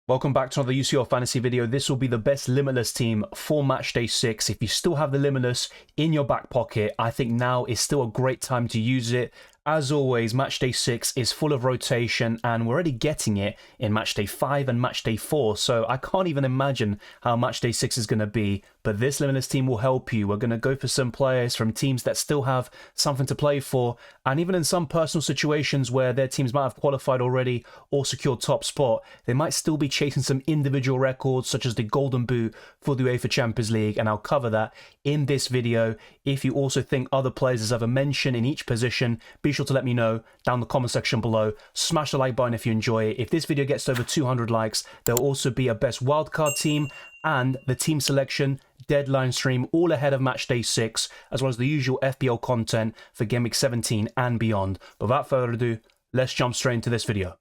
Welcome back to another UCL Fantasy video. This will be the best Limitless team for Matchday 6. If you still have the Limitless in your back pocket, I think now is still a great time to use it. As always, Matchday 6 is full of rotation, and we're already getting it in Matchday 5 and Matchday 4, so I can't even imagine how Matchday 6 is going to be, but this Limitless team will help you. We're going to go for some players from teams that still have something to play for, and even in some personal situations where their teams might have qualified already or secured top spot, they might still be chasing some individual records, such as the Golden Boot for the UEFA Champions League, and I'll cover that in this video. If you also think other players deserve a mention in each position, be sure to let me know down the comment section below. Smash the like button if you enjoy it. If this video gets to over 200 likes, there'll also be a best wildcard team and the team selection deadline stream all ahead of Matchday 6, as well as the usual FPL content for Game Week 17 and beyond. But without further ado, let's jump straight into this video.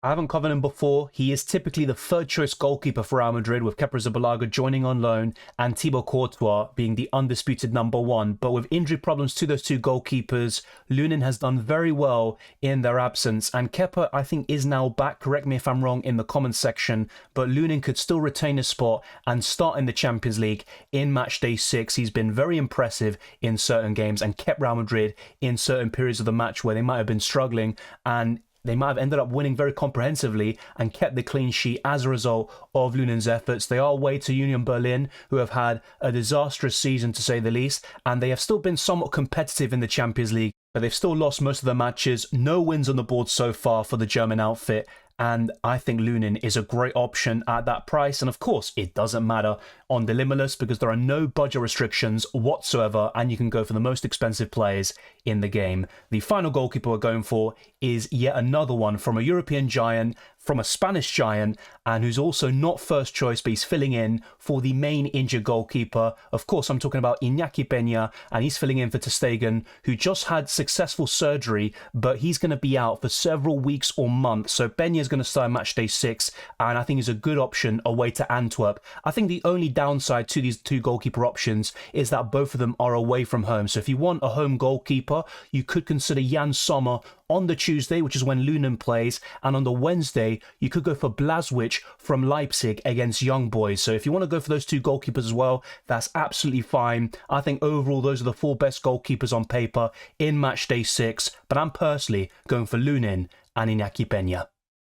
I haven't covered him before. He is typically the third choice goalkeeper for Real Madrid, with Kepa Arrizabalaga joining on loan and Thibaut Courtois being the undisputed #1. But with injury problems to those two goalkeepers, Lunin has done very well in their absence. And Kepa, I think, is now back. Correct me if I'm wrong in the comments section. But Lunin could still retain his spot and start in the Champions League in Matchday 6. He's been very impressive in certain games and kept Real Madrid in certain periods of the match where they might have been struggling, and they might have ended up winning very comprehensively and kept the clean sheet as a result of Lunin's efforts. They are away to Union Berlin, who have had a disastrous season to say the least, and they have still been somewhat competitive in the Champions League, but they've still lost most of their matches. No wins on the board so far for the German outfit, and I think Lunin is a great option at that price. And of course, it doesn't matter on the Limitless because there are no budget restrictions whatsoever, and you can go for the most expensive players in the game. The final goalkeeper we're going for is yet another one from a European giant, from a Spanish giant, and who's also not first choice, but he's filling in for the main injured goalkeeper. Of course, I'm talking about Iñaki Peña, and he's filling in for ter Stegen, who just had successful surgery, but he's going to be out for several weeks or months. So Peña is going to start Matchday 6, and I think he's a good option away to Antwerp. I think the only downside to these two goalkeeper options is that both of them are away from home. So if you want a home goalkeeper, you could consider Jan Sommer on the Tuesday, which is when Lunin plays, and on the Wednesday, you could go for Blaswich from Leipzig against Young Boys. So if you want to go for those two goalkeepers as well, that's absolutely fine. I think overall, those are the four best goalkeepers on paper in Matchday 6, but I'm personally going for Lunin and Iñaki Peña.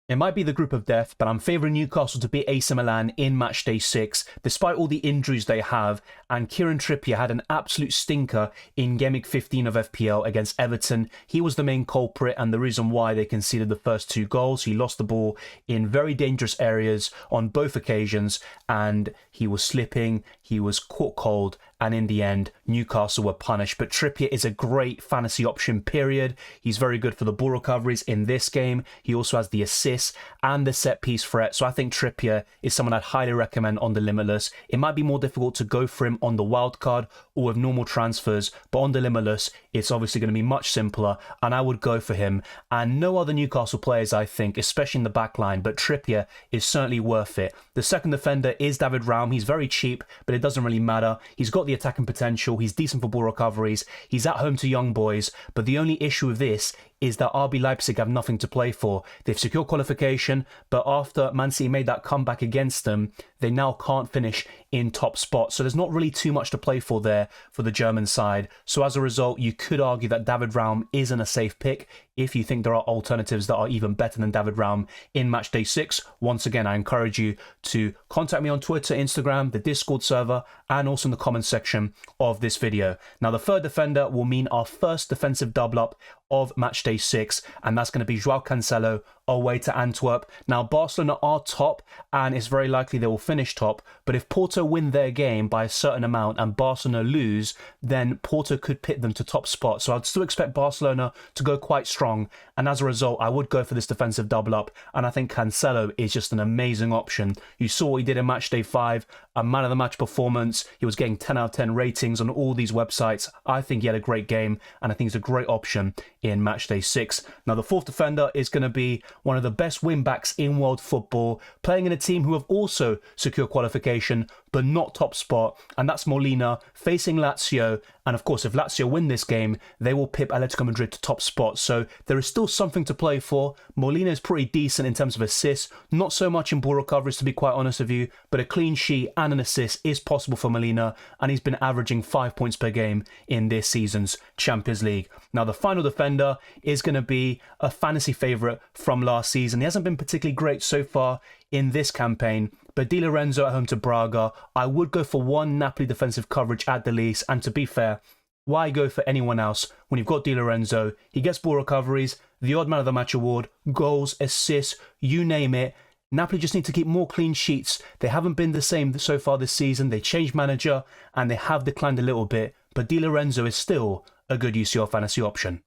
It might be the group of death, but I'm favouring Newcastle to beat AC Milan in Matchday 6, despite all the injuries they have, and Kieran Trippier had an absolute stinker in Game Week 15 of FPL against Everton. He was the main culprit and the reason why they conceded the first two goals. He lost the ball in very dangerous areas on both occasions, and he was slipping, he was caught cold, and in the end, Newcastle were punished. But Trippier is a great fantasy option, period. He's very good for the ball recoveries in this game. He also has the assists and the set-piece threat. So I think Trippier is someone I'd highly recommend on the Limitless. It might be more difficult to go for him on the wildcard or with normal transfers, but on the Limitless, it's obviously going to be much simpler, and I would go for him. And no other Newcastle players, I think, especially in the back line, but Trippier is certainly worth it. The second defender is David Raum. He's very cheap, but it doesn't really matter. He's got the attacking potential, he's decent for ball recoveries, he's at home to Young Boys, but the only issue with this is that RB Leipzig have nothing to play for. They've secured qualification, but after Man City made that comeback against them, they now can't finish in top spot. So there's not really too much to play for there for the German side. So as a result, you could argue that David Raum isn't a safe pick if you think there are alternatives that are even better than David Raum in Matchday 6. Once again, I encourage you to contact me on Twitter, Instagram, the Discord server, and also in the comments section of this video. Now, the third defender will mean our first defensive double-up of Matchday 6, and that's going to be Joao Cancelo away to Antwerp. Now, Barcelona are top, and it's very likely they will finish top, but if Porto win their game by a certain amount and Barcelona lose, then Porto could pit them to top spot. So I'd still expect Barcelona to go quite strong, and as a result, I would go for this defensive double-up, and I think Cancelo is just an amazing option. You saw what he did in Matchday 5, a man-of-the-match performance. He was getting 10 out of 10 ratings on all these websites. I think he had a great game, and I think he's a great option in Matchday 6. Now, the fourth defender is going to be one of the best wing-backs in world football, playing in a team who have also secured qualification, but not top spot, and that's Molina, facing Lazio, And of course, if Lazio win this game, they will pip Atletico Madrid to top spot. So there is still something to play for. Molina is pretty decent in terms of assists, not so much in ball recoveries to be quite honest with you, but a clean sheet and an assist is possible for Molina, and he's been averaging 5 points per game in this season's Champions League. Now the final defender is going to be a fantasy favourite from last season. He hasn't been particularly great so far in this campaign, but Di Lorenzo at home to Braga, I would go for one Napoli defensive coverage at the least, and to be fair, why go for anyone else when you've got Di Lorenzo? He gets ball recoveries, the odd man of the match award, goals, assists, you name it. Napoli just need to keep more clean sheets. They haven't been the same so far this season. They changed manager and they have declined a little bit, but Di Lorenzo is still a good UCL fantasy option.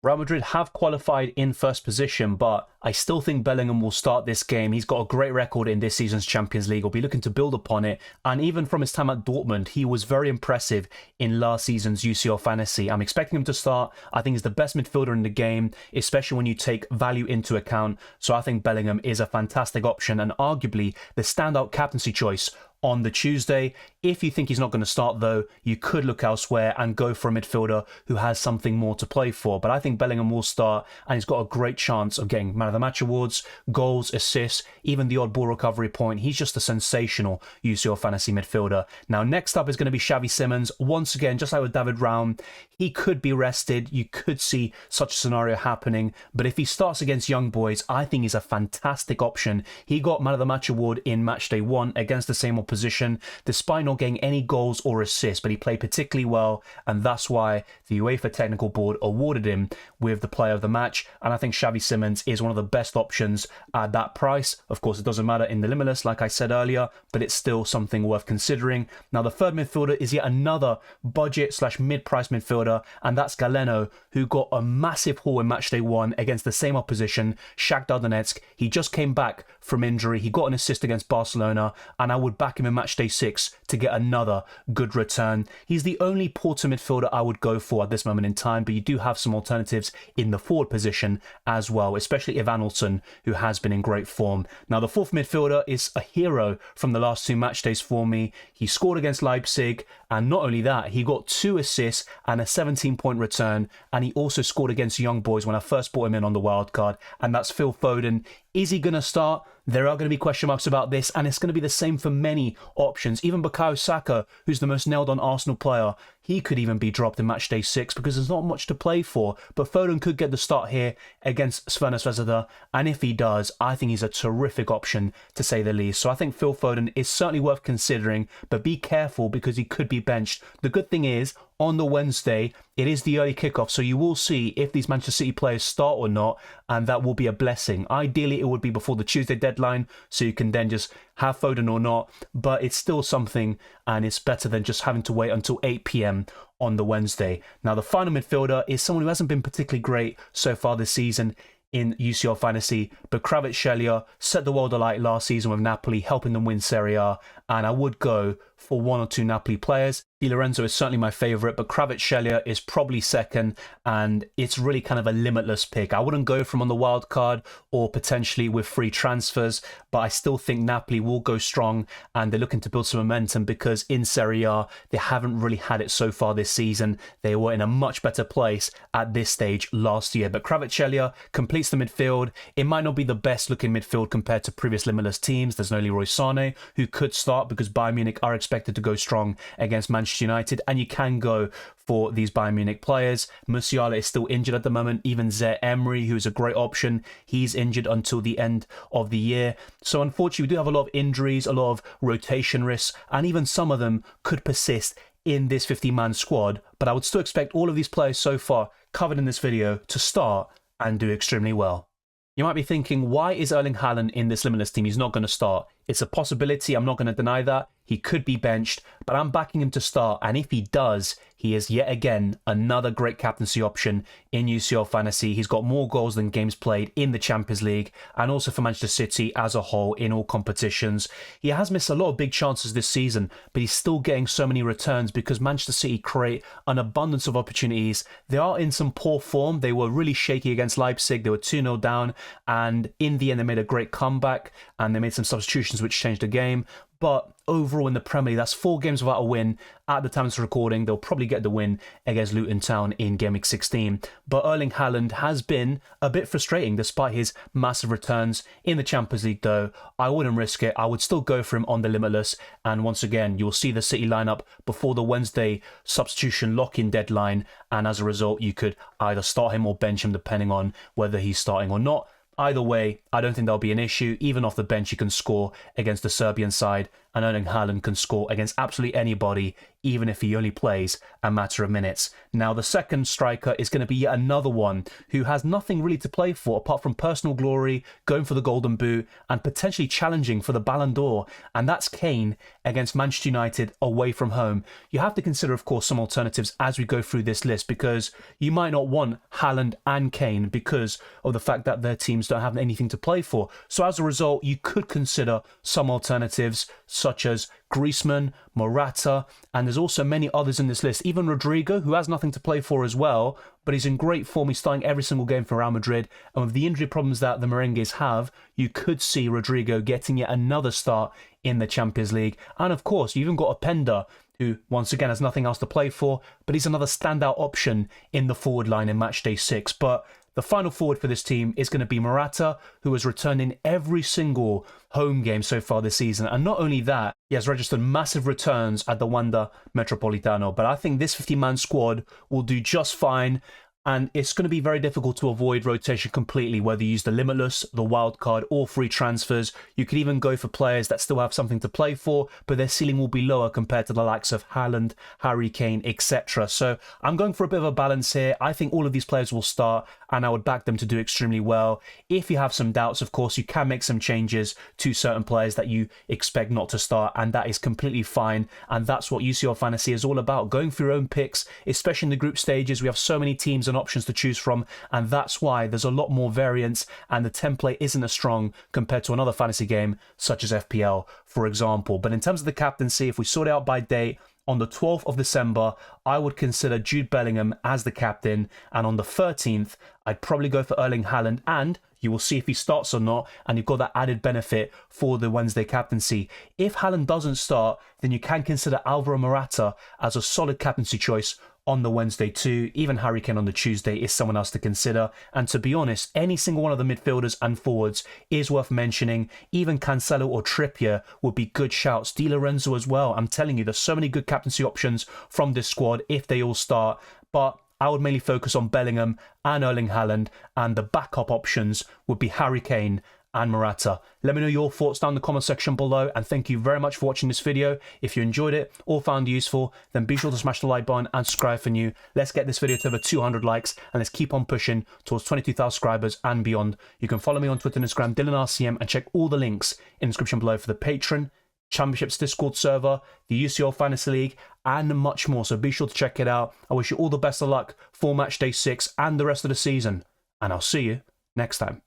Real Madrid have qualified in first position, but I still think Bellingham will start this game. He's got a great record in this season's Champions League. He'll be looking to build upon it. And even from his time at Dortmund, he was very impressive in last season's UCL Fantasy. I'm expecting him to start. I think he's the best midfielder in the game, especially when you take value into account. So I think Bellingham is a fantastic option and arguably the standout captaincy choice on the Tuesday. If you think he's not going to start though, you could look elsewhere and go for a midfielder who has something more to play for. But I think Bellingham will start and he's got a great chance of getting man of the match awards, goals, assists, even the odd ball recovery point. He's just a sensational UCL fantasy midfielder. Now next up is going to be Xavi Simons. Once again, just like with David Raum, he could be rested. You could see such a scenario happening. But if he starts against young boys, I think he's a fantastic option. He got man of the match award in Matchday 1 against the same opposition, despite not getting any goals or assists, but he played particularly well, and that's why the UEFA Technical Board awarded him with the player of the match. And I think Xavi Simons is one of the best options at that price. Of course, it doesn't matter in the Limitless, like I said earlier, but it's still something worth considering. Now, the third midfielder is yet another budget/mid-price midfielder, and that's Galeno, who got a massive haul in Matchday 1 against the same opposition, Shakhtar Donetsk. He just came back from injury. He got an assist against Barcelona, and I would back him in Matchday 6 to get another good return. He's the only Porto midfielder I would go for at this moment in time, but you do have some alternatives in the forward position as well, especially Ivan Olsen, who has been in great form. Now, the fourth midfielder is a hero from the last two match days for me. He scored against Leipzig, and not only that, he got 2 assists and a 17-point return, and he also scored against Young Boys when I first brought him in on the wild card, and that's Phil Foden. Is he going to start? There are going to be question marks about this, and it's going to be the same for many options. Even Bukayo Saka, who's the most nailed-on Arsenal player, he could even be dropped in Matchday 6 because there's not much to play for. But Foden could get the start here against Cervena Zvezda, and if he does, I think he's a terrific option, to say the least. So I think Phil Foden is certainly worth considering, but be careful because he could be benched. The good thing is, on the Wednesday, it is the early kickoff, so you will see if these Manchester City players start or not, and that will be a blessing. Ideally, it would be before the Tuesday deadline, so you can then just have Foden or not, but it's still something, and it's better than just having to wait until 8 p.m. on the Wednesday. Now, the final midfielder is someone who hasn't been particularly great so far this season in UCL Fantasy, but Kvaratskhelia set the world alight last season with Napoli, helping them win Serie A, and I would go for 1 or 2 Napoli players. Di Lorenzo is certainly my favourite, but Kvaratskhelia is probably second, and it's really kind of a limitless pick. I wouldn't go from on the wild card or potentially with free transfers, but I still think Napoli will go strong, and they're looking to build some momentum because in Serie A, they haven't really had it so far this season. They were in a much better place at this stage last year, but Kvaratskhelia completes the midfield. It might not be the best looking midfield compared to previous limitless teams. There's no Leroy Sané, who could start because Bayern Munich are expected to go strong against Manchester United, and you can go for these Bayern Munich players. Musiala is still injured at the moment. Even Zaire Emery, who is a great option, he's injured until the end of the year. So unfortunately, we do have a lot of injuries, a lot of rotation risks, and even some of them could persist in this 50-man squad. But I would still expect all of these players so far covered in this video to start and do extremely well. You might be thinking, why is Erling Haaland in this Limitless team? He's not going to start. It's a possibility. I'm not going to deny that. He could be benched, but I'm backing him to start. And if he does, he is yet again another great captaincy option in UCL Fantasy. He's got more goals than games played in the Champions League and also for Manchester City as a whole in all competitions. He has missed a lot of big chances this season, but he's still getting so many returns because Manchester City create an abundance of opportunities. They are in some poor form. They were really shaky against Leipzig. They were 2-0 down, and in the end, they made a great comeback and they made some substitutions situations which changed the game. But overall in the Premier League, that's 4 games without a win. At the time of this recording, they'll probably get the win against Luton Town in Game Week 16. But Erling Haaland has been a bit frustrating despite his massive returns. In the Champions League though, I wouldn't risk it. I would still go for him on the Limitless. And once again, you'll see the City lineup before the Wednesday substitution lock-in deadline. And as a result, you could either start him or bench him depending on whether he's starting or not. Either way, I don't think there'll be an issue. Even off the bench, he can score against the Serbian side, and Erling Haaland can score against absolutely anybody, even if he only plays a matter of minutes. Now, the second striker is going to be yet another one who has nothing really to play for apart from personal glory, going for the Golden Boot, and potentially challenging for the Ballon d'Or, and that's Kane against Manchester United away from home. You have to consider, of course, some alternatives as we go through this list, because you might not want Haaland and Kane because of the fact that their teams don't have anything to play for. So as a result, you could consider some alternatives such as Griezmann, Morata, and there's also many others in this list. Even Rodrigo, who has nothing to play for as well, but he's in great form. He's starting every single game for Real Madrid. And with the injury problems that the Merengues have, you could see Rodrigo getting yet another start in the Champions League. And of course, you even got Openda, who once again has nothing else to play for, but he's another standout option in the forward line in Matchday 6. But the final forward for this team is going to be Morata, who has returned in every single home game so far this season. And not only that, he has registered massive returns at the Wanda Metropolitano. But I think this 50-man squad will do just fine. And it's going to be very difficult to avoid rotation completely, whether you use the Limitless, the wildcard, or free transfers. You could even go for players that still have something to play for, but their ceiling will be lower compared to the likes of Haaland, Harry Kane, etc. So I'm going for a bit of a balance here. I think all of these players will start, and I would back them to do extremely well. If you have some doubts, of course, you can make some changes to certain players that you expect not to start, and that is completely fine. And that's what UCL Fantasy is all about, going through your own picks, especially in the group stages. We have so many teams and options to choose from, and that's why there's a lot more variance, and the template isn't as strong compared to another fantasy game such as FPL, for example. But in terms of the captaincy, if we sort it out by date, on the 12th of December, I would consider Jude Bellingham as the captain, and on the 13th, I'd probably go for Erling Haaland, and you will see if he starts or not, and you've got that added benefit for the Wednesday captaincy. If Haaland doesn't start, then you can consider Alvaro Morata as a solid captaincy choice on the Wednesday too. Even Harry Kane on the Tuesday is someone else to consider. And to be honest, any single one of the midfielders and forwards is worth mentioning. Even Cancelo or Trippier would be good shouts. Di Lorenzo as well. I'm telling you, there's so many good captaincy options from this squad if they all start. But I would mainly focus on Bellingham and Erling Haaland, and the backup options would be Harry Kane and Morata. Let me know your thoughts down in the comment section below, and thank you very much for watching this video. If you enjoyed it or found it useful, then be sure to smash the like button and subscribe for new. Let's get this video to over 200 likes, and let's keep on pushing towards 22,000 subscribers and beyond. You can follow me on Twitter and Instagram, DylanRCM, and check all the links in the description below for the Patreon, Championships Discord server, the UCL Fantasy League, and much more. So be sure to check it out. I wish you all the best of luck for Matchday 6 and the rest of the season, and I'll see you next time.